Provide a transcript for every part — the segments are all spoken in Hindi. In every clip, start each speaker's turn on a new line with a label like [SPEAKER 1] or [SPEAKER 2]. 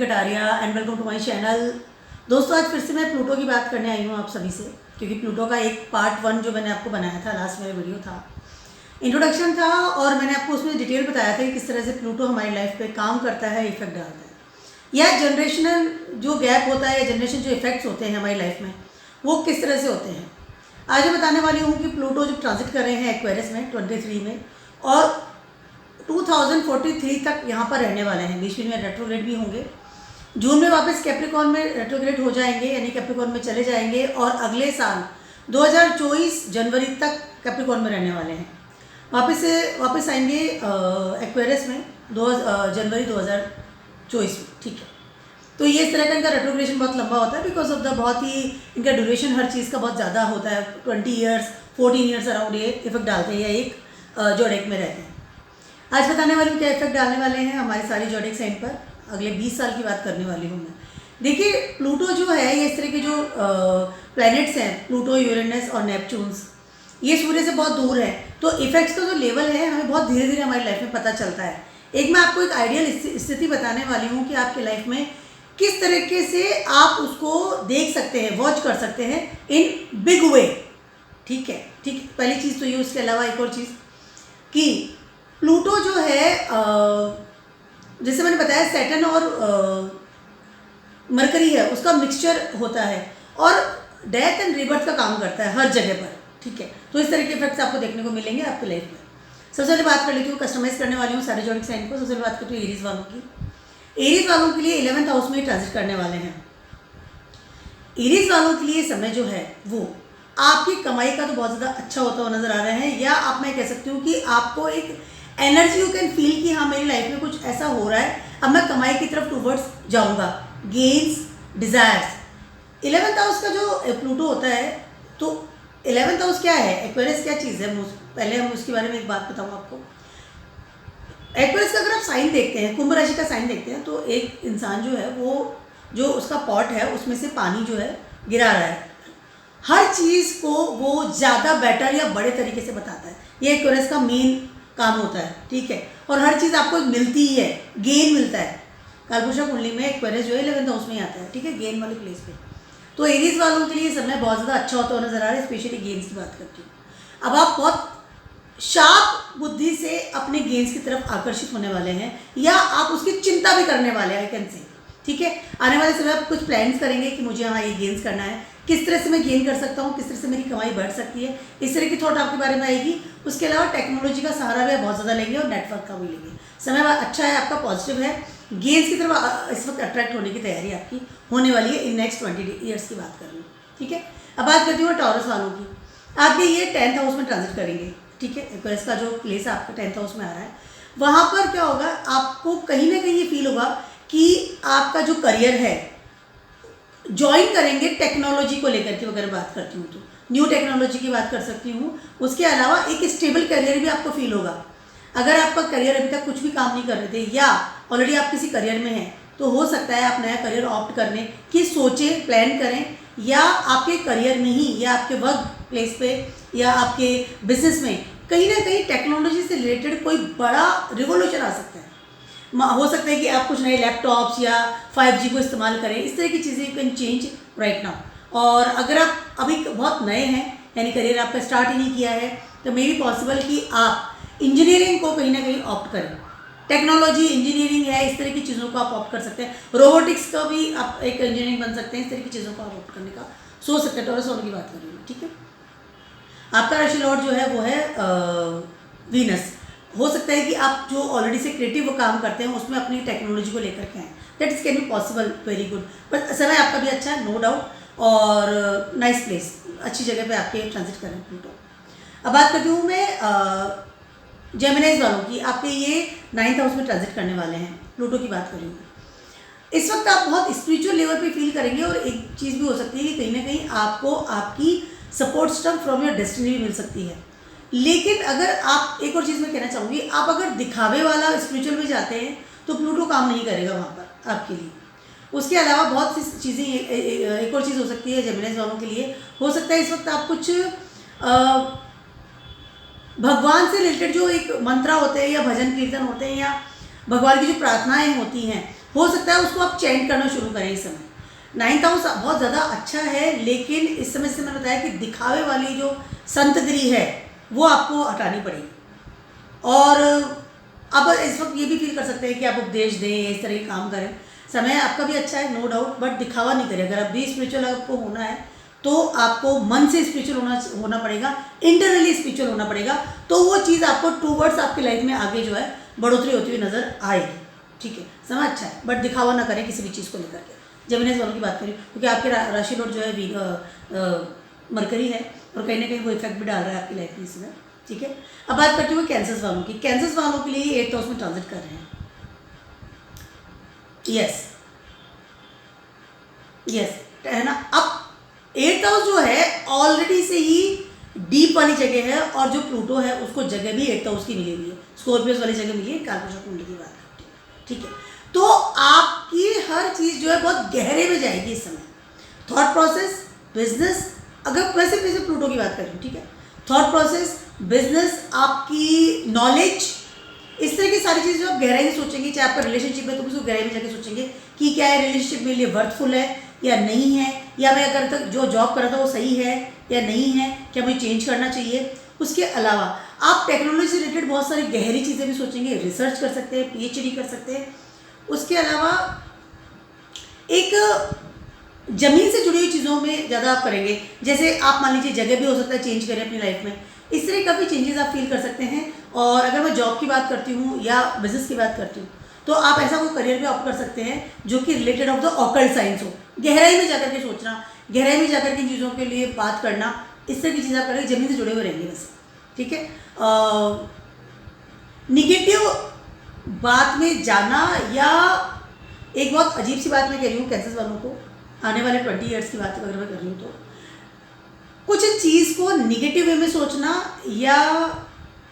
[SPEAKER 1] Kataria and welcome to my channel. दोस्तों आज फिर से मैं प्लूटो की बात करने आई हूँ आप सभी से, क्योंकि प्लूटो का एक पार्ट 1 जो मैंने आपको बनाया था, लास्ट मेरा वीडियो था, इंट्रोडक्शन था, और मैंने आपको उसमें डिटेल बताया था कि किस तरह से प्लूटो हमारी लाइफ पे काम करता है, इफेक्ट डालता है, या जनरेशनल जो गैप होता है, जनरेशन जो इफेक्ट्स होते हैं हमारी लाइफ में वो किस तरह से होते हैं। आज मैं बताने वाली हूँ कि प्लूटो जो ट्रांजिट कर रहे हैं एक्वेरियस में 23 में, और 2043 तक यहाँ पर रहने वाले हैं। बीच में रेट्रोग्रेड भी होंगे, जून में वापस कैप्रिकॉर्न में रेट्रोग्रेड हो जाएंगे, यानी कैप्रिकॉर्न में चले जाएंगे, और अगले साल 2024 जनवरी तक कैप्रिकॉर्न में रहने वाले हैं। वापस आएंगे एक्वेरियस में जनवरी 2024 में। ठीक है, तो ये इस तरह का इनका रेट्रोग्रेशन बहुत लंबा होता है, बिकॉज ऑफ द बहुत ही इनका ड्यूरेशन हर चीज़ का बहुत ज़्यादा होता है। 20 ईयर्स 14 ईयर्स अराउंड ये इफेक्ट डालते हैं, या एक जोडेक में रहते हैं। आज बताने वाली हूँ क्या इफेक्ट डालने वाले हैं हमारे सारी जोडेक साइन पर। अगले 20 साल की बात करने वाली हूँ मैं। देखिए प्लूटो जो है, ये इस तरह के जो प्लैनेट्स हैं, प्लूटो, यूरेनस और नेपच्यून्स, ये सूर्य से बहुत दूर है, तो इफेक्ट्स का जो लेवल है हमें बहुत धीरे धीरे हमारी लाइफ में पता चलता है। एक मैं आपको एक आइडियल स्थिति बताने वाली हूँ कि आपकी लाइफ में किस तरीके से आप उसको देख सकते हैं, वॉच कर सकते हैं इन बिग वे। ठीक है, पहली चीज़ तो ये। उसके अलावा एक और चीज़ कि प्लूटो जो है, जैसे मैंने बताया, सैटर्न और मरकरी है, उसका मिक्सचर होता है, और डेथ एंड रीबर्थ का काम करता है हर जगह पर। ठीक है, तो इस तरह के इफेक्ट्स आपको देखने को मिलेंगे आपकी लाइफ में। सबसे पहले बात कर लेती हूँ, कस्टमाइज करने वाली हूँ सारे जोडिक साइन को। सबसे पहले बात करती हूँ एरीज वालों की। एरीज वालों के लिए 11th हाउस में ट्रांजिट करने वाले हैं। एरीज वालों के लिए समय जो है वो आपकी कमाई का तो बहुत ज़्यादा अच्छा होता हुआ नजर आ रहा है, या आप मैं कह सकती हूँ कि आपको एक एनर्जी यू कैन फील कि हाँ मेरी लाइफ में कुछ ऐसा हो रहा है, अब मैं कमाई की तरफ टूवर्ड्स जाऊँगा। Gains, desires. 11th हाउस का जो प्लूटो होता है, तो 11th हाउस क्या है, एक्वेरियस क्या चीज़ है, पहले हम उसके बारे में एक बात बताऊँ आपको। एक्वेरियस का अगर आप साइन देखते हैं, कुंभ राशि का साइन देखते हैं, तो एक इंसान जो है वो जो उसका पॉट है उसमें से पानी जो है गिरा रहा है। हर चीज़ को वो ज़्यादा बेटर या बड़े तरीके से बताता है, ये एक्वेरियस का मेन काम होता है। ठीक है, और हर चीज़ आपको मिलती ही है, गेन मिलता है। कालपुरुषा कुंडली में एक्वेरियस जो है 11th हाउस में ही आता है। ठीक है, गेन वाले प्लेस पे। तो एरीज वालों के लिए समय बहुत ज़्यादा अच्छा होता हुआ नजर आ रहा है, स्पेशली गेन्स की बात करती हूँ। अब आप बहुत शार्प बुद्धि से अपने गेन्स की तरफ आकर्षित होने वाले हैं, या आप उसकी चिंता भी करने वाले हैं, आई कैन से। ठीक है, आने वाले समय आप कुछ प्लान्स करेंगे कि मुझे हाँ ये गेन्स करना है, किस तरह से मैं गेन कर सकता हूँ, किस तरह से मेरी कमाई बढ़ सकती है, इस तरह की थॉट आपके बारे में आएगी। उसके अलावा टेक्नोलॉजी का सहारा भी बहुत ज़्यादा लेंगे, और नेटवर्क का भी लेंगे। समय अच्छा है आपका, पॉजिटिव है। गेन्स की तरफ इस वक्त अट्रैक्ट होने की तैयारी आपकी होने वाली है इन नेक्स्ट 20 ईयर्स की बात कर रही हूँ। ठीक है, अब बात करती हूँ टॉरस वालों की। आपके ये 10th हाउस में ट्रांजिट करेंगे। ठीक है, एक्वेरियस का जो प्लेस आपका 10th हाउस में आ रहा है, वहाँ पर क्या होगा, आपको कहीं ना कहीं ये फील होगा कि आपका जो करियर है ज्वाइन करेंगे टेक्नोलॉजी को लेकर के। अगर बात करती हूँ तो न्यू टेक्नोलॉजी की बात कर सकती हूँ। उसके अलावा एक स्टेबल करियर भी आपको फील होगा। अगर आपका करियर अभी तक कुछ भी काम नहीं कर रहे थे, या ऑलरेडी आप किसी करियर में हैं, तो हो सकता है आप नया करियर ऑप्ट करने की सोचें, प्लान करें, या आपके करियर में ही, या आपके वर्क प्लेस पे, या आपके बिजनेस में कहीं ना कहीं टेक्नोलॉजी से रिलेटेड कोई बड़ा रिवोल्यूशन आ सकता है। हो सकता है कि आप कुछ नए लैपटॉप्स या 5G को इस्तेमाल करें, इस तरह की चीज़ें you can change right now. और अगर आप अभी बहुत नए हैं, यानी करियर आपका स्टार्ट ही नहीं किया है, तो मे बी पॉसिबल कि आप इंजीनियरिंग को कहीं ना कहीं ऑप्ट करें। टेक्नोलॉजी, इंजीनियरिंग है, इस तरह की चीज़ों को आप ऑप्ट कर सकते हैं। रोबोटिक्स का भी आप एक इंजीनियरिंग बन सकते हैं, इस तरह की चीज़ों को आप ऑप्ट करने का सोच सकते हैं। टॉरस वालों की बात कर रही हूँ। ठीक है, आपका राशि लॉर्ड जो है वो है वीनस। हो सकता है कि आप जो ऑलरेडी से क्रिएटिव काम करते हैं उसमें अपनी टेक्नोलॉजी को लेकर के आएँ, that is can be possible, very good. But समय आपका भी अच्छा है, नो डाउट, और नाइस प्लेस, अच्छी जगह पे आपके ट्रांजिट कर रहे हैं प्लूटो। अब बात करती हूँ मैं जेमिनीज वालों की। आपके ये 9th हाउस में ट्रांजिट करने वाले हैं, प्लूटो की बात कर रही हूँ। इस वक्त आप बहुत स्पिरिचुअल लेवल पे फील करेंगे, और एक चीज़ भी हो सकती है कि कहीं ना कहीं आपको आपकी support system from your destiny भी मिल सकती है। लेकिन अगर आप, एक और चीज़ मैं कहना चाहूँगी, आप अगर दिखावे वाला स्पिरिचुअल में जाते हैं तो प्लूटो काम नहीं करेगा वहाँ पर आपके लिए। उसके अलावा बहुत सी चीज़ें, एक और चीज़ हो सकती है जेमिनीज वालों के लिए। हो सकता है इस वक्त आप कुछ भगवान से रिलेटेड जो एक मंत्रा होते हैं, या भजन कीर्तन होते हैं, या भगवान की जो प्रार्थनाएं होती हैं, हो सकता है उसको आप चेंज करना शुरू करें इस समय। 9th हाउस बहुत ज़्यादा अच्छा है, लेकिन इस समय से मैंने बताया कि दिखावे वाली जो संतगिरी है वो आपको हटानी पड़ेगी। और अब इस वक्त ये भी फील कर सकते हैं कि आप उपदेश दें, इस तरह के काम करें, समय आपका भी अच्छा है नो डाउट, बट दिखावा नहीं करें। अगर आप भी स्पिरिचुअल आपको होना है तो आपको मन से स्पिरिचुअल होना पड़ेगा, इंटरनली स्पिरिचुअल होना पड़ेगा, तो वो चीज़ आपको टूवर्ड्स आपकी लाइफ में आगे जो है बढ़ोतरी होती हुई नजर आएगी। ठीक है, समय अच्छा है, बट दिखावा ना करें किसी भी चीज़ को लेकर के। जेमिनी वालों की बात करें, क्योंकि आपके राशि लॉर्ड जो है मरकरी है, और कहीं ना कहीं वो इफेक्ट भी डाल रहा है आपकी लाइफ में इसमें। ठीक है, अब बात करती हूँ कैंसर्स वालों की। कैंसर्स वालों के लिए 8th हाउस में ट्रांजिट कर रहे हैं। यस यस, है ना। अब 8th हाउस जो है ऑलरेडी से ही डीप वाली जगह है, और जो प्लूटो है उसको जगह भी 8th हाउस की मिली हुई है, स्कॉर्पियोस वाली जगह मिली है, कालपुरुष कुंडली की बात करती है। ठीक है, तो आपकी हर चीज़ जो है बहुत गहरे में जाएगी इस समय। थॉट प्रोसेस, बिजनेस, अगर वैसे प्लूटो की बात करें, ठीक है, थॉट प्रोसेस, बिजनेस, आपकी नॉलेज, इस तरह की सारी चीज़ें जो आप गहराई में सोचेंगे, चाहे आपका रिलेशनशिप है तो उसको गहराई में जाकर सोचेंगे कि क्या है रिलेशनशिप मेरे लिए वर्थफुल है या नहीं है, या मैं अगर तक जो जॉब कर रहा था वो सही है या नहीं है, क्या मुझे चेंज करना चाहिए। उसके अलावा आप टेक्नोलॉजी से रिलेटेड बहुत सारी गहरी चीज़ें भी सोचेंगे, रिसर्च कर सकते हैं, PhD कर सकते हैं। उसके अलावा एक ज़मीन से जुड़ी हुई चीज़ों में ज़्यादा आप करेंगे, जैसे आप मान लीजिए जगह भी हो सकता है चेंज करें अपनी लाइफ में, इस तरह काफ़ी चेंजेस आप फील कर सकते हैं। और अगर मैं जॉब की बात करती हूँ या बिजनेस की बात करती हूँ, तो आप ऐसा कोई करियर भी ऑप्ट कर सकते हैं जो कि related of the occult science हो, गहराई में जाकर के सोचना, गहराई में जाकर के चीज़ों के लिए बात करना, इस तरह की चीज़ आप करेंगे, ज़मीन से जुड़े हुए रहेंगे वैसे। ठीक है, निगेटिव बात में जाना, या एक बहुत अजीब सी बात मैं कह रही हूँ कैंसर वालों को, आने वाले 20 ईयर्स की बात अगर मैं कर रही हूँ, तो कुछ चीज़ को निगेटिव वे में सोचना या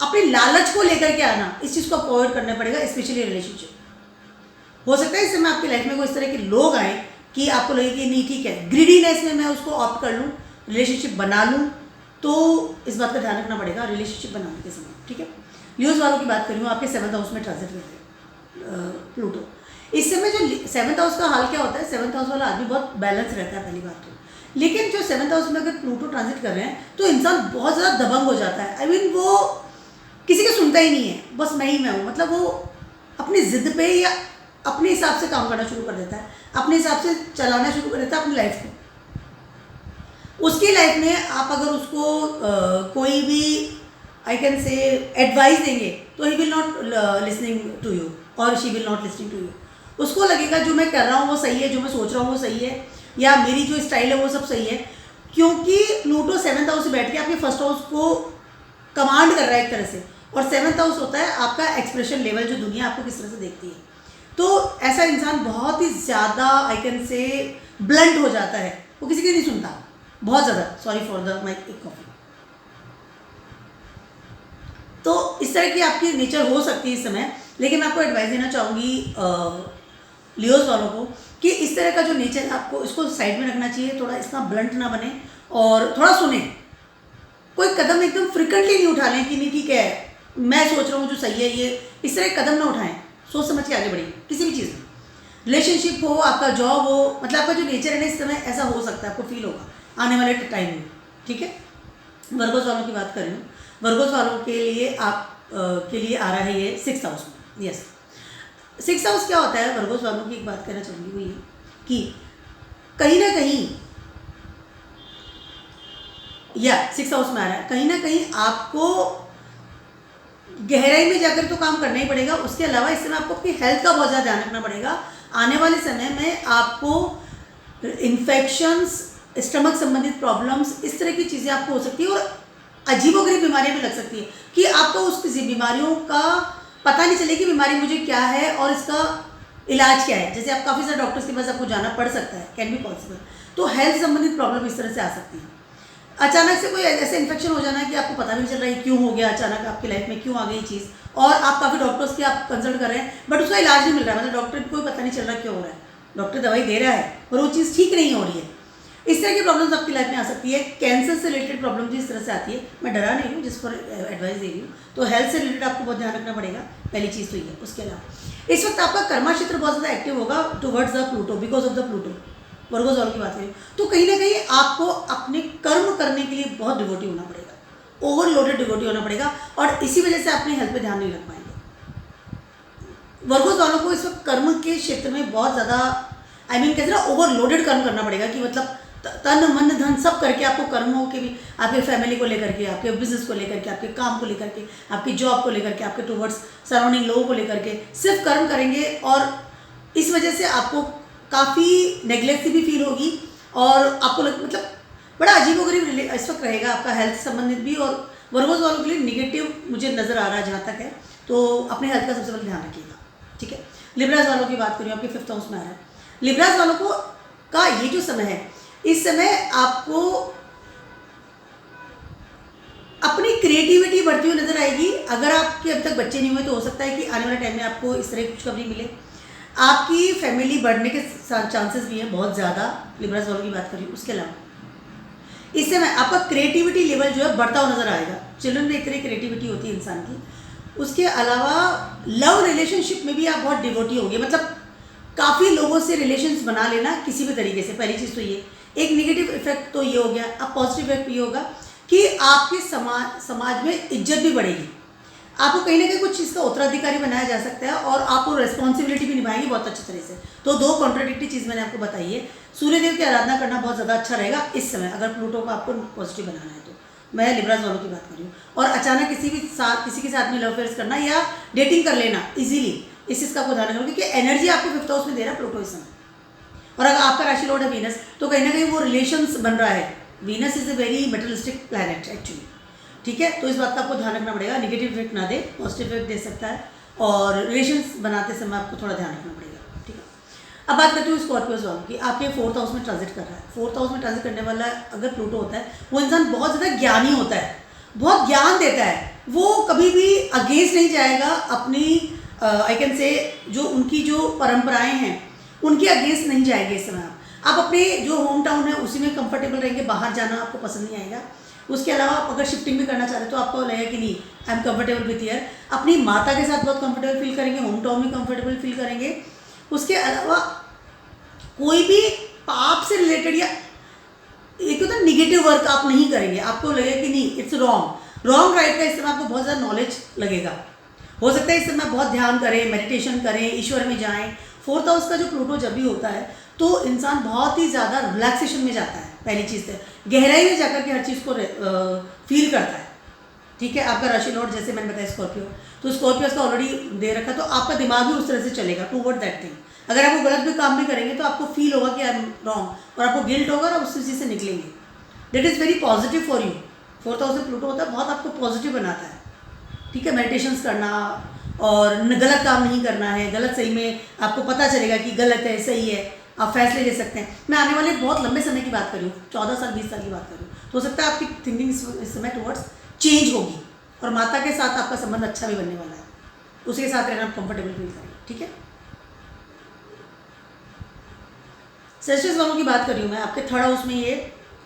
[SPEAKER 1] अपने लालच को लेकर के आना, इस चीज़ को अवॉइड करना पड़ेगा, स्पेशली रिलेशनशिप। हो सकता है इस समय आपकी लाइफ में कोई इस तरह के लोग आए कि आपको लगे कि नहीं ठीक है, ग्रीडीनेस में मैं उसको ऑप्ट कर लूँ, रिलेशनशिप बना लूँ, तो इस बात का ध्यान रखना पड़ेगा रिलेशनशिप बनाने के समय। ठीक है, लियोज वालों की बात करूँ, आपके 7th हाउस में ट्रांजिट कर रहे हैं प्लूटो। इस समय जो 7th हाउस का हाल क्या होता है, 7th हाउस वाला आदमी बहुत बैलेंस रहता है पहली बात तो, लेकिन जो 7th हाउस में अगर प्लूटो ट्रांजिट कर रहे हैं तो इंसान बहुत ज़्यादा दबंग हो जाता है। आई मीन वो किसी का सुनता ही नहीं है, बस मैं ही मैं हूँ, मतलब वो अपनी ज़िद पे या अपने हिसाब से काम करना शुरू कर देता है, अपने हिसाब से चलाना शुरू कर देता है अपनी लाइफ को। उसकी लाइफ में आप अगर उसको कोई भी आई कैन से एडवाइस देंगे तो he will not listening to you और she will not listening to you. उसको लगेगा जो मैं कर रहा हूँ वो सही है, जो मैं सोच रहा हूँ वो सही है, या मेरी जो स्टाइल है वो सब सही है, क्योंकि प्लूटो 7th हाउस से बैठ के आपके 1st हाउस को कमांड कर रहा है एक तरह से, और 7th हाउस होता है आपका एक्सप्रेशन लेवल, जो दुनिया आपको किस तरह से देखती है। तो ऐसा इंसान बहुत ही ज़्यादा आई कैन से ब्लंट हो जाता है, वो किसी की नहीं सुनता बहुत ज़्यादा। Sorry for the mic coffee. तो इस तरह की आपकी नेचर हो सकती है इस समय, लेकिन मैं आपको एडवाइस देना चाहूँगी लियोज वालों को कि इस तरह का जो नेचर है आपको इसको साइड में रखना चाहिए, थोड़ा इतना ब्लंट ना बने और थोड़ा सुने। कोई कदम एकदम फ्रिक्वेंटली नहीं उठा लें कि नहीं ठीक है मैं सोच रहा हूँ जो सही है ये, इस तरह कदम ना उठाएं, सोच समझ के आगे बढ़िए किसी भी चीज़ में। रिलेशनशिप हो, आपका जॉब हो, मतलब आपका जो नेचर है ना इस समय ऐसा हो सकता है, आपको फील होगा आने वाले टाइम में। ठीक है, वर्गोस वालों की बात कर रही हूँ। वर्गोस वालों के लिए आप के लिए आ रहा है ये 6th हाउस में। यस, 6th हाउस क्या होता है वर्गोस वालों की, एक बात कहना चाहूँगी वो ये कि कहीं ना कहीं या 6th हाउस में आ रहा है, कहीं ना कहीं आपको गहराई में जाकर तो काम करना ही पड़ेगा। उसके अलावा इस समय आपको अपनी हेल्थ का बहुत ज़्यादा ध्यान रखना पड़ेगा। आने वाले समय में आपको इन्फेक्शंस, स्टमक संबंधित प्रॉब्लम्स, इस तरह की चीज़ें आपको हो सकती है, और अजीबोगरीब बीमारियां भी लग सकती है कि आपको उस बीमारियों का पता नहीं चले कि बीमारी मुझे क्या है और इसका इलाज क्या है। जैसे आप काफ़ी सारे डॉक्टर्स के पास आपको जाना पड़ सकता है, कैन बी पॉसिबल। तो हेल्थ संबंधित प्रॉब्लम इस तरह से आ सकती है। अचानक से कोई ऐसे इन्फेक्शन हो जाना है कि आपको पता नहीं चल रहा है क्यों हो गया, अचानक आपकी लाइफ में क्यों आ गई चीज़, और आप काफ़ी डॉक्टर्स की आप कंसल्ट कर रहे हैं बट उसका इलाज नहीं मिल रहा है, मतलब डॉक्टर को कोई पता नहीं चल रहा क्यों हो रहा है, डॉक्टर दवाई दे रहा है और वो चीज़ ठीक नहीं हो रही है। इस तरह की प्रॉब्लम्स आपकी लाइफ में आ सकती है। कैंसर से रिलेटेड प्रॉब्लम जिस तरह से आती है, मैं डरा नहीं हूँ, जिस पर एडवाइस दे रही हूँ, तो हेल्थ से रिलेटेड आपको बहुत ध्यान रखना पड़ेगा, पहली चीज़ तो ये। उसके अलावा इस वक्त आपका कर्मा क्षेत्र बहुत ज़्यादा एक्टिव होगा towards the Pluto, because of the Pluto. Virgo's वालों की बात करें तो कहीं ना कहीं आपको अपने कर्म करने के लिए बहुत डिवोटी होना पड़ेगा, ओवरलोडेड डिवोटी होना पड़ेगा, और इसी वजह से अपनी हेल्थ पे ध्यान नहीं रख पाएंगे। वर्गोस वालों को इस वक्त कर्म के क्षेत्र में बहुत ज़्यादा कहते ना ओवरलोडेड कर्म करना पड़ेगा, कि मतलब तन मन धन सब करके आपको कर्मों के भी, आपके फैमिली को लेकर के, आपके बिजनेस को लेकर के, आपके काम को लेकर के, आपकी जॉब को लेकर के, आपके टुवर्ड्स सराउंडिंग लोगों को लेकर के सिर्फ कर्म करेंगे, और इस वजह से आपको काफ़ी नेगलेक्ट भी फील होगी, और आपको मतलब बड़ा अजीबोगरीब इस वक्त रहेगा आपका हेल्थ संबंधित भी। और वर्गोस वालों के लिए निगेटिव मुझे नज़र आ रहा है जहाँ तक है, तो अपने हेल्थ का सबसे पहले ध्यान रखिएगा, ठीक है। लिब्रास वालों की बात करूँ, आपके 5th हाउस में आ रहा है। लिब्रास वालों को का ये जो समय है, इस समय आपको अपनी क्रिएटिविटी बढ़ती हुई नजर आएगी। अगर आपके अब तक बच्चे नहीं हुए तो हो सकता है कि आने वाले टाइम में आपको इस तरह की खुशखबरी मिले। आपकी फैमिली बढ़ने के चांसेस भी हैं बहुत ज़्यादा, लिब्रास वालों की बात करिए। उसके अलावा इस समय आपका क्रिएटिविटी लेवल जो है बढ़ता हुआ नजर आएगा। चिल्ड्रन में एक तरह क्रिएटिविटी होती है इंसान की। उसके अलावा लव रिलेशनशिप में भी आप बहुत डिवोटी होंगे, मतलब काफ़ी लोगों से रिलेशंस बना लेना किसी भी तरीके से। पहली चीज़ तो ये एक निगेटिव इफेक्ट तो ये हो गया। अब पॉजिटिव इफेक्ट ये होगा कि आपके समाज में इज्जत भी बढ़ेगी, आपको कहीं ना कहीं कुछ चीज़ का उत्तराधिकारी बनाया जा सकता है, और आप वो रिस्पॉन्सिबिलिटी भी निभाएंगे बहुत अच्छी तरह से। तो दो कॉन्ट्राडिक्टरी चीज़ मैंने आपको बताई है। सूर्यदेव की आराधना करना बहुत ज़्यादा अच्छा रहेगा इस समय, अगर प्लूटो को आपको पॉजिटिव बनाना है तो। मैं लिब्रास वालों की बात कर रही हूँ। और अचानक किसी के साथ में लव अफेयर्स करना या डेटिंग कर लेना इजीली, इस चीज़ का आपको ध्यान रखना, क्योंकि एनर्जी आपको 5th हाउस में दे रहा है प्लूटो इस समय। और अगर आपका राशि लॉर्ड है वीनस, तो कहीं ना कहीं वो रिलेशंस बन रहा है। Venus is a very मेटलिस्टिक planet actually, ठीक है। तो इस बात का आपको ध्यान रखना पड़ेगा, निगेटिव इफेक्ट ना दे, पॉजिटिव इफेक्ट दे सकता है, और रिलेशंस बनाते समय आपको थोड़ा ध्यान रखना पड़ेगा, ठीक है। अब बात करती हूँ स्कॉर्पियोज वालों की। आपके 4th हाउस में ट्रांजिट कर रहा है। 4th हाउस में ट्रांजिट करने वाला अगर प्लूटो होता है, वो इंसान बहुत ज़्यादा ज्ञानी होता है, बहुत ज्ञान देता है, वो कभी भी अगेंस्ट नहीं जाएगा अपनी आई कैन से जो उनकी जो परंपराएं हैं उनके अगेंस्ट नहीं जाएंगे इस समय। आप अपने जो होम टाउन है उसी में कंफर्टेबल रहेंगे, बाहर जाना आपको पसंद नहीं आएगा। उसके अलावा आप अगर शिफ्टिंग भी करना चाह रहे हैं तो आपको लगेगा कि नहीं I am comfortable with here. अपनी माता के साथ बहुत कंफर्टेबल फील करेंगे, होम टाउन में कंफर्टेबल फील करेंगे। उसके अलावा कोई भी पाप से रिलेटेड या एक होता है निगेटिव वर्क आप नहीं करेंगे, आपको लगेगा कि नहीं इट्स रॉन्ग राइट का इस समय आपको बहुत ज़्यादा नॉलेज लगेगा। हो सकता है इस समय बहुत ध्यान करें, मेडिटेशन करें, ईश्वर में जाएं। 4th हाउस का जो प्लूटो जब भी होता है तो इंसान बहुत ही ज़्यादा रिलैक्सेशन में जाता है। पहली चीज़ है गहराई में जाकर के हर चीज़ को फील करता है, ठीक है। आपका राशि लॉर्ड जैसे मैंने बताया स्कॉर्पियो, तो स्कॉर्पियो का ऑलरेडी दे रखा, तो आपका दिमाग भी उस तरह से चलेगा टूवर्ड दैट थिंग। अगर आप वो गलत भी काम भी करेंगे तो आपको फील होगा कि आई एम रॉन्ग, और आपको गिल्ट होगा और उस चीज़ से निकलेंगे। That is very positive for you. 4th house में प्लूटो होता है, बहुत आपको पॉजिटिव बनाता है, ठीक है। मेडिटेशंस करना और गलत काम नहीं करना है, गलत सही में आपको पता चलेगा कि गलत है सही है, आप फैसले ले सकते हैं। मैं आने वाले बहुत लंबे समय की बात कर रही हूँ, 14 साल 20 साल की बात कर रही हूँ। तो हो सकता है आपकी थिंकिंग इस समय टुवर्ड्स चेंज होगी, और माता के साथ आपका संबंध अच्छा भी बनने वाला है, उसके साथ रहना आप कंफर्टेबल फील करेंगे, ठीक है। सेजिटेरियस वालों की बात कर रही हूँ मैं। आपके 3rd हाउस में ये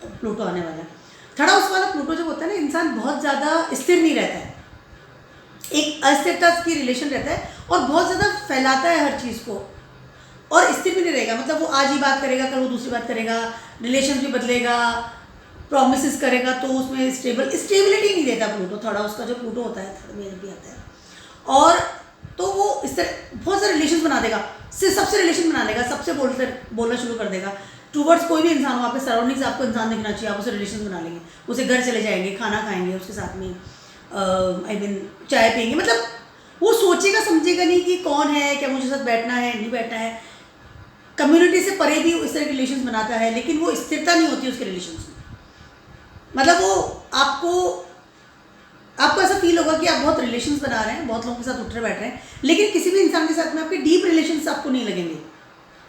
[SPEAKER 1] प्लूटो आने वाला है। 3rd हाउस वाला प्लूटो जब होता है ना, इंसान बहुत ज़्यादा स्थिर नहीं रहता है, एक अस्थिरता की रिलेशन रहता है, और बहुत ज़्यादा फैलाता है हर चीज़ को, और स्थिर भी नहीं रहेगा। मतलब वो आज ही बात करेगा, कल वो दूसरी बात करेगा, रिलेशन भी बदलेगा, प्रॉमिसेस करेगा, तो उसमें स्टेबिलिटी नहीं देता प्लूटो। 3rd हाउस का जो प्लूटो होता है 3rd में भी आता है, और तो वो इस तरह बहुत सारे रिलेशन बना देगा, सबसे रिलेशन बना लेगा, सबसे बोलना शुरू कर देगा टूवर्ड्स कोई भी इंसान हो। आपके सराउंडिंग्स आपको इंसान दिखना चाहिए, आप उसे रिलेशन बना लेंगे, उसे घर चले जाएंगे, खाना खाएंगे उसके साथ में, चाय पियेंगे। मतलब वो सोचेगा समझेगा नहीं कि कौन है, क्या मुझे साथ बैठना है नहीं बैठना है। कम्युनिटी से परे भी इस तरह के रिलेशंस बनाता है, लेकिन वो स्थिरता नहीं होती उसके रिलेशंस में। मतलब वो आपको ऐसा फील होगा कि आप बहुत रिलेशंस बना रहे हैं, बहुत लोगों के साथ उठ रहे बैठ रहे हैं, लेकिन किसी भी इंसान के साथ में आपके डीप रिलेशंस आपको नहीं लगेंगे।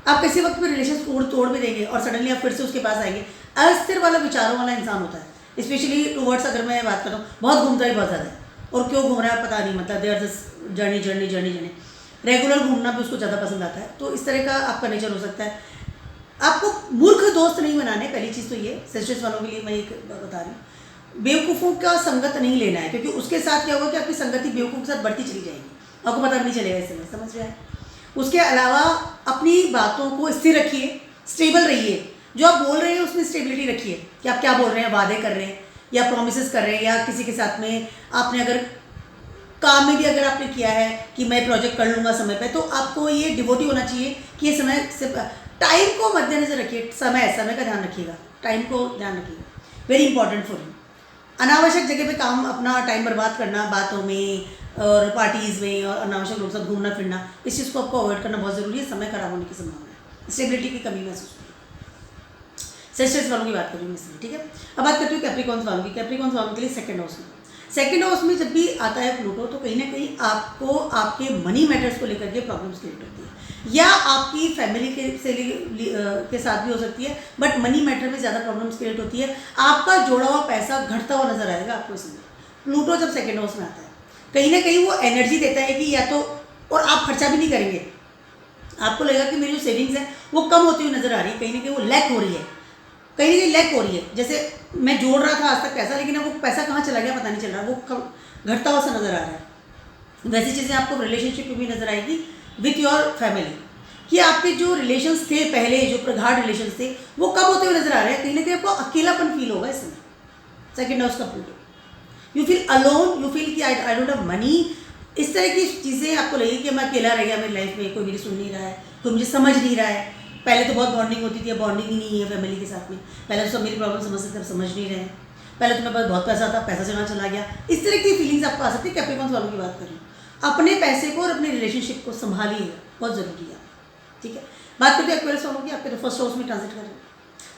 [SPEAKER 1] आप किसी वक्त भी रिलेशन तोड़ भी देंगे, और सडनली आप फिर से उसके पास आएंगे। अस्थिर वाला विचारों वाला इंसान होता है, स्पेशली टूवर्ड्स अगर मैं बात करूँ, बहुत घूमता ही बहुत ज़्यादा है, और क्यों घूम रहा है पता नहीं, मतलब देयर जस्ट जर्नी रेगुलर घूमना भी उसको ज़्यादा पसंद आता है। तो इस तरह का आपका नेचर हो सकता है। आपको मूर्ख दोस्त नहीं बनाने, पहली चीज़ तो ये सेल्सियस वालों के लिए मैं एक बता रही हूँ। बेवकूफ़ों का संगत नहीं लेना है, क्योंकि उसके साथ क्या होगा कि आपकी संगति बेवकूफ़ के साथ बढ़ती चली जाएगी, आपको पता भी नहीं चलेगा इस समय, समझ रहे हैं। उसके अलावा अपनी बातों को स्थिर रखिए, स्टेबल रहिए। जो आप बोल रहे हैं उसमें स्टेबिलिटी रखिए कि आप क्या बोल रहे हैं, वादे कर रहे हैं या प्रोमिस कर रहे हैं, या किसी के साथ में आपने अगर काम में भी अगर आपने किया है कि मैं प्रोजेक्ट कर लूँगा समय पे, तो आपको ये डिवोटी होना चाहिए कि ये समय से टाइम को मद्देनजर रखिए, समय का ध्यान रखिएगा, टाइम को ध्यान रखिएगा, वेरी इंपॉर्टेंट फॉर यू। अनावश्यक जगह पे काम अपना टाइम बर्बाद करना, बातों में और पार्टीज़ में और अनावश्यक लोग सब घूमना फिरना, इस चीज़ को आपको अवॉइड करना बहुत ज़रूरी है। समय खराब होने की संभावना है, स्टेबिलिटी की कमी महसूस होगी। सेल्सियस वालों की बात कर रही हूँ मैं इसमें, ठीक है। अब बात करती हूँ कैप्रिकॉर्न्स वालों की। कैप्रिकॉर्न्स वालों के लिए सेकंड हाउस में, सेकंड हाउस में जब भी आता है प्लूटो, तो कहीं ना कहीं आपको आपके मनी मैटर्स को लेकर के प्रॉब्लम्स क्रिएट होती है, या आपकी फैमिली के साथ भी हो सकती है, बट मनी मैटर में ज़्यादा प्रॉब्लम्स क्रिएट होती है। आपका जोड़ा हुआ पैसा घटता हुआ नजर आएगा आपको इसमें। प्लूटो जब सेकंड हाउस में आता है, कहीं ना कहीं वो एनर्जी देता है कि या तो, और आप खर्चा भी नहीं करेंगे, आपको लगेगा कि मेरी जो सेविंग्स है वो कम होती हुई नजर आ रही है, कहीं ना कहीं वो लैक हो रही है, कहीं ना कहीं लैक हो रही है। जैसे मैं जोड़ रहा था आज तक पैसा, लेकिन अब वो पैसा कहाँ चला गया पता नहीं चल रहा, वो घटता हुआ सा नजर आ रहा है। वैसी चीज़ें आपको रिलेशनशिप में भी नजर आएगी विथ योर फैमिली, कि आपके जो रिलेशंस थे पहले, जो प्रगाढ़ रिलेशंस थे, वो कब होते हुए नजर आ रहे हैं। कहीं ना कहीं आपको अकेलापन फील होगा इसमें, सेकंड हाउस का Pluto. You feel alone, you feel कि आई डोंट हैव मनी, इस तरह की चीज़ें आपको लगेगी कि मैं अकेला रह गया मेरी लाइफ में, कोई मेरी सुन नहीं रहा है, कोई मुझे समझ नहीं रहा है। पहले तो बहुत बॉन्डिंग होती थी, अब बॉन्डिंग ही नहीं है फैमिली के साथ में। पहले तो सब मेरी प्रॉब्लम समझ सकते, अब समझ नहीं रहे हैं। पहले तो मेरे पास बहुत पैसा था, पैसा चला गया। इस तरह की फीलिंग्स आपको आ सकती है। कैप्रिकॉर्न्स वालों की बात कर रही हूँ। अपने पैसे को और अपने रिलेशनशिप को संभालिएगा, बहुत ज़रूरी है, ठीक है। बात करते हैं एक्वेरियस वालों की। आपके तो फर्स्ट हाउस में ट्रांजिट कर रहे हैं।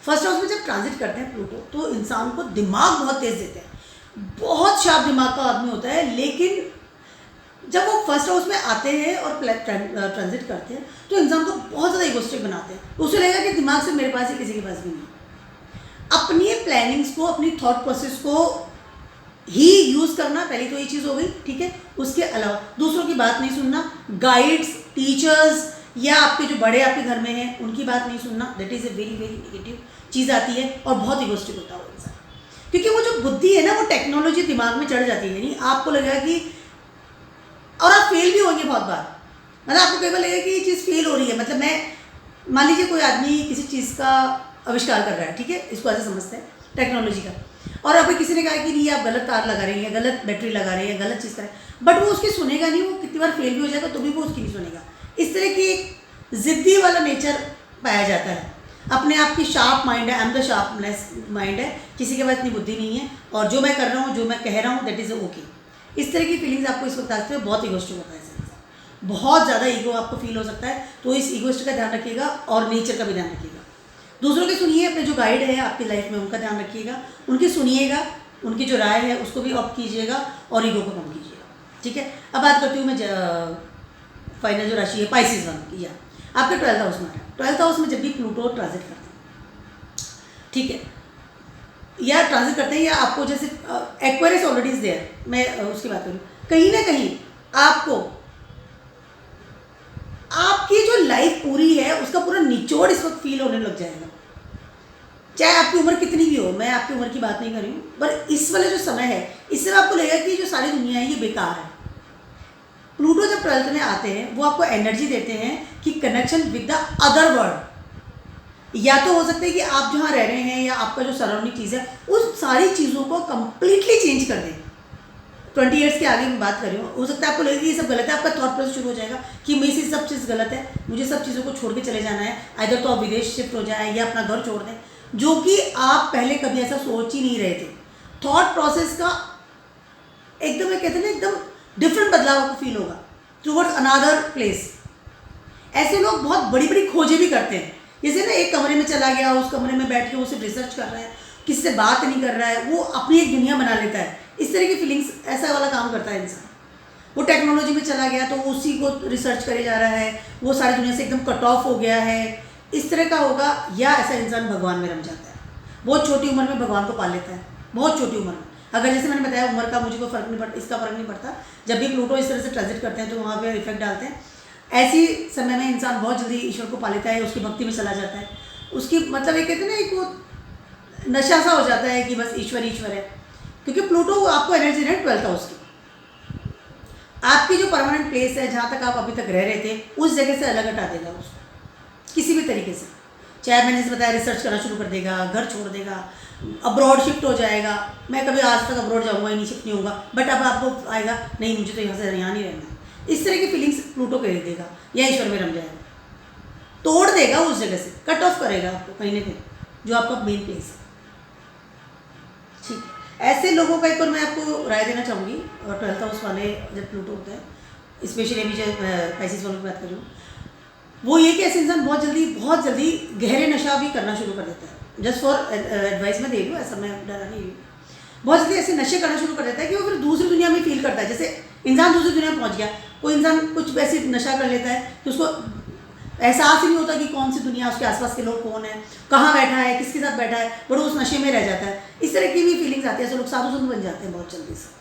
[SPEAKER 1] फर्स्ट हाउस में जब ट्रांजिट करते हैं प्लूटो, तो इंसान को दिमाग बहुत तेज़ देते हैं, बहुत शार्प दिमाग का आदमी होता है। लेकिन जब वो फर्स्ट हाउस में आते हैं और ट्रांजिट करते हैं, तो इंसान को बहुत ज़्यादा इगोस्टिक बनाते हैं। उसे लगेगा कि दिमाग से मेरे पास है, किसी के पास भी नहीं। अपनी प्लानिंग्स को, अपनी थॉट प्रोसेस को ही यूज़ करना, पहली तो ये चीज़ हो गई, ठीक है। उसके अलावा दूसरों की बात नहीं सुनना, गाइड्स, टीचर्स या आपके जो बड़े आपके घर में हैं उनकी बात नहीं सुनना, that is a very very negative चीज़ आती है। और बहुत इगोस्टिक होता है वो इंसान, क्योंकि वो जो बुद्धि है ना, वो टेक्नोलॉजी दिमाग में चढ़ जाती है। यानी आपको लगेगा कि, और आप फेल भी होंगे बहुत बार, मतलब आपको कई बार लगेगा कि ये चीज़ फेल हो रही है। मतलब मैं, मान लीजिए कोई आदमी किसी चीज़ का आविष्कार कर रहा है, ठीक है, इसको ऐसे समझते हैं टेक्नोलॉजी का, और अभी किसी ने कहा कि नहीं आप गलत तार लगा रहे हैं, गलत बैटरी लगा रहे हैं, गलत चीज़ करें, बट वो उसकी सुनेगा नहीं। वो कितनी बार फेल भी हो जाएगा तो भी वो उसकी नहीं सुनेगा। इस तरह की एक ज़िद्दी वाला नेचर पाया जाता है। अपने आप की शार्प माइंड है, I am the sharpness mind है, किसी के पास इतनी बुद्धि नहीं है, और जो मैं कर रहा हूँ, जो मैं कह रहा हूँ, दैट इज़ ओके। इस तरह की फीलिंग्स आपको इस वक्त आते हैं। बहुत इगोस्टिक होता है इंसान, बहुत ज़्यादा ईगो आपको फील हो सकता है। तो इस ईगोस्ट का ध्यान रखिएगा और नेचर का भी ध्यान रखिएगा। दूसरों के सुनिए, अपने जो गाइड है आपकी लाइफ में उनका ध्यान रखिएगा, उनकी सुनिएगा, उनकी जो राय है उसको भी ऑप्ट कीजिएगा और ईगो को कम कीजिएगा, ठीक है। अब बात करती हूँ मैं फाइनल जो राशि है पाइसेस वन की, या आपके 12th हाउस में आ रहा है। 12th हाउस में जब भी प्लूटो ट्रांजिट करते हैं, ठीक है, या ट्रांजिट करते हैं, या आपको जैसे एक्वेरियस ऑलरेडी इज देयर, मैं उसकी बात करूँ, कहीं ना कहीं आपको आपकी जो लाइफ पूरी है उसका पूरा निचोड़ इस वक्त फील होने लग जाएगा। चाहे आपकी उम्र कितनी भी हो, मैं आपकी उम्र की बात नहीं कर रही हूँ, पर इस वाले जो समय है, इससे आपको लगेगा कि जो सारी दुनिया है ये बेकार है। प्लूटो जब 12th में आते हैं, वो आपको एनर्जी देते हैं कि connection with the other world. या तो हो सकता है कि आप जहाँ रह रहे हैं या आपका जो सराउंडिंग चीज़ है, उस सारी चीज़ों को कंप्लीटली चेंज कर दें। 20 ईयर्स के आगे मैं बात कर रही हूँ, हो सकता है आपको लगे कि ये सब गलत है, आपका थॉट प्रोसेस शुरू हो जाएगा कि मेरे से सब चीज़ गलत है, मुझे सब चीज़ों को छोड़ के चले जाना है, इधर तो आप विदेश शिफ्ट हो जाए या अपना घर छोड़ दें, जो कि आप पहले कभी ऐसा सोच ही नहीं रहे थे। थॉट प्रोसेस का एकदम, कहते हैं ना, एकदम डिफरेंट बदलाव आपको फील होगा टूवर्ड्स अनदर प्लेस। ऐसे लोग बहुत बड़ी बड़ी खोजें भी करते हैं, जैसे ना एक कमरे में चला गया, उस कमरे में बैठ के वो सिर्फ रिसर्च कर रहा है, किसी से बात नहीं कर रहा है, वो अपनी एक दुनिया बना लेता है। इस तरह की फीलिंग्स, ऐसा वाला काम करता है इंसान। वो टेक्नोलॉजी में चला गया तो उसी को रिसर्च करे जा रहा है, वो सारी दुनिया से एकदम कट ऑफ हो गया है, इस तरह का होगा। या ऐसा इंसान भगवान में रम जाता है, बहुत छोटी उम्र में भगवान को पा लेता है, बहुत छोटी उम्र में। अगर जैसे मैंने बताया उम्र का मुझे कोई फर्क नहीं पड़ता, इसका फर्क नहीं पड़ता, जब भी प्लूटो इस तरह से ट्रांजिट करते हैं तो वहाँ पे इफेक्ट डालते हैं। ऐसी समय में इंसान बहुत जल्दी ईश्वर को पा लेता है, उसकी भक्ति में चला जाता है। उसकी मतलब ये कहते हैं ना, एक वो नशा सा हो जाता है कि बस ईश्वर ईश्वर है, क्योंकि प्लूटो आपको एनर्जी दे 12th हाउस की। आपकी जो परमानेंट प्लेस है जहाँ तक आप अभी तक रह रहे थे उस जगह से अलग हटा देगा उसको किसी भी तरीके से। चाहे मैंने जैसे बताया रिसर्च करना शुरू कर देगा, घर छोड़ देगा, अब्रॉड शिफ्ट हो जाएगा। मैं कभी आज तक अब्रॉड जाऊँगा ही नहीं, शिफ्ट नहीं होऊंगा, बट अब आपको आएगा नहीं मुझे तो यहाँ से यहाँ नहीं रहना है, इस तरह की फीलिंग्स प्लूटो कर देगा या ईश्वर में रम जाएगा, तोड़ देगा उस जगह से, कट ऑफ करेगा आपको कहीं ना कहीं जो आपका मेन प्लेस है। ठीक है, ऐसे लोगों का एक और मैं आपको राय देना चाहूँगी। और 12th हाउस वाले जब प्लूटो होता है, स्पेशली अभी जब पैसिस वालों की बात कर रही हूँ, वो ये कि ऐसे इंसान बहुत जल्दी गहरे नशा भी करना शुरू कर देता है। जस्ट फॉर एडवाइस मैं दे रही हूँ, ऐसा मैं डरा नहीं रही हूँ। बहुत जल्दी ऐसे नशे करना शुरू कर देता है कि वो फिर दूसरी दुनिया में फील करता है, जैसे इंसान दूसरी दुनिया में पहुँच गया। कोई इंसान कुछ वैसे नशा कर लेता है कि उसको एहसास ही नहीं होता कि कौन सी दुनिया, उसके आसपास के लोग कौन है, कहाँ बैठा है, किसके साथ बैठा है, बट उस नशे में रह जाता है। इस तरह की भी फीलिंग्स आती है, ऐसे लोग साधु संत बन जाते हैं बहुत जल्दी से।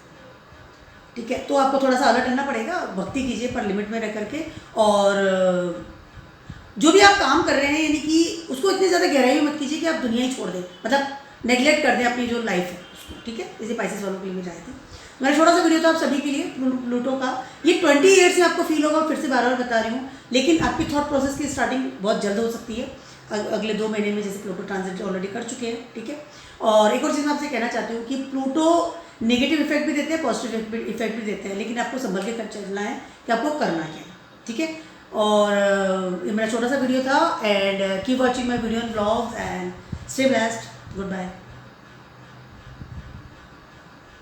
[SPEAKER 1] ठीक है, तो आपको थोड़ा सा अलर्ट रहना पड़ेगा, भक्ति कीजिए पर लिमिट में रह करके, और जो भी आप काम कर रहे हैं यानी कि उसको इतनी ज़्यादा गहराई में मत कीजिए कि आप दुनिया ही छोड़ दें, मतलब नेगलेक्ट कर दें अपनी जो लाइफ है उसको। ठीक है, जैसे पाइसेस वालों के लिए जाए थे। मेरा छोटा सा वीडियो था आप सभी के लिए प्लूटो का। ये 20 ईयर्स में आपको फील होगा, फिर से बार बता रही हूँ, लेकिन आपकी थॉट प्रोसेस की स्टार्टिंग बहुत जल्द हो सकती है अगले 2 महीने में, जैसे प्लूटो ट्रांजिट ऑलरेडी कर चुके हैं। ठीक है, और एक और चीज़ मैं आपसे कहना चाहती हूँ कि प्लूटो नेगेटिव इफेक्ट भी देते हैं, पॉजिटिव इफेक्ट भी देते हैं, लेकिन आपको संभल के चलना है कि आपको करना क्या है। ठीक है, और ये मेरा छोटा सा वीडियो था, and keep watching my video and blogs and stay blessed. Good bye.